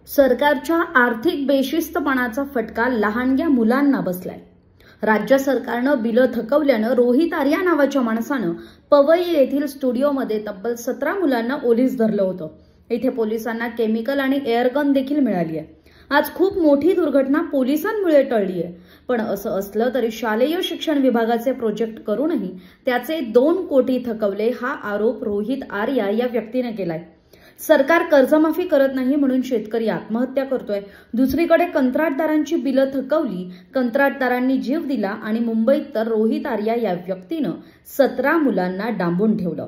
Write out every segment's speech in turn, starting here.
सरकारच्या आर्थिक बेशिस्तपणाचा फटका लहानग्या मुलांना बसलाय। राज्य सरकारनं बिलं थकवल्यानं रोहित आर्या नावाच्या माणसानं पवई येथील स्टुडिओमध्ये तब्बल 17 मुलांना ओलीस धरलं होतं। इथे पोलिसांना केमिकल आणि एअरगन देखील मिळाली आहे। आज खूप मोठी दुर्घटना पोलिसांमुळे टळली आहे। पण असं असलं तरी शालेय शिक्षण विभागाचे प्रोजेक्ट करूनही त्याचे 2 कोटी थकवले हा आरोप रोहित आर्या या व्यक्तीने केलाय। सरकार कर्जमाफी करत नाही म्हणून शेतकरी आत्महत्या करतोय। दुसरीकडे कंत्राटदारांची बिलं थकवली, कंत्राटदारांनी जीव दिला आणि मुंबईत तर रोहित आर्या या व्यक्तीनं 17 मुलांना डांबून ठेवलं।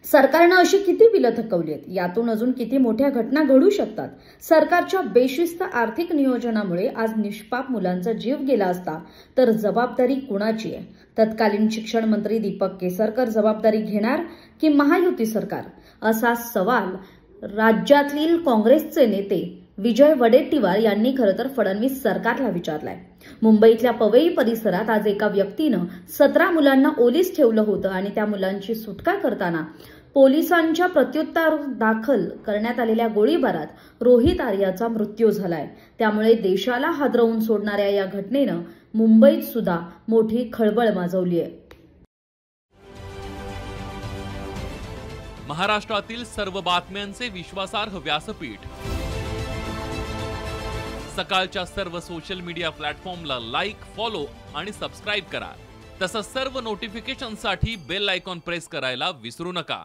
सरकारनं अशी किती बिलं थकवली आहेत, यातून अजून किती मोठ्या घटना घडू शकतात। सरकारच्या बेशिस्त आर्थिक नियोजनामुळे आज निष्पाप मुलांचा जीव गेला असता तर जबाबदारी कुणाची आहे? तत्कालीन शिक्षण मंत्री दीपक केसरकर जबाबदारी घेणार की महायुती सरकार? असा सवाल राज्यातील काँग्रेसचे नेते विजय वडेट्टीवार यांनी खरं तर फडणवीस सरकारला विचारलाय। मुंबईतल्या पवई परिसरात आज एका व्यक्तीनं 17 मुलांना ओलीस ठेवलं होतं आणि त्या मुलांची सुटका करताना पोलिसांच्या प्रत्युत्तर दाखल करण्यात आलेल्या गोळीबारात रोहित आर्याचा मृत्यू झालाय। त्यामुळे देशाला हादरवून सोडणाऱ्या या घटनेनं मुंबईत सुद्धा मोठी खळबळ माजवली आहे। महाराष्ट्रातील सर्व बातम्यांचे विश्वासार्ह व्यासपीठ सकाळच्या सर्व सोशल मीडिया प्लॅटफॉर्मला लाईक, फॉलो आणि सबस्क्राइब करा। तसंच सर्व नोटिफिकेशनसाठी बेल आयकॉन प्रेस करायला विसरू नका।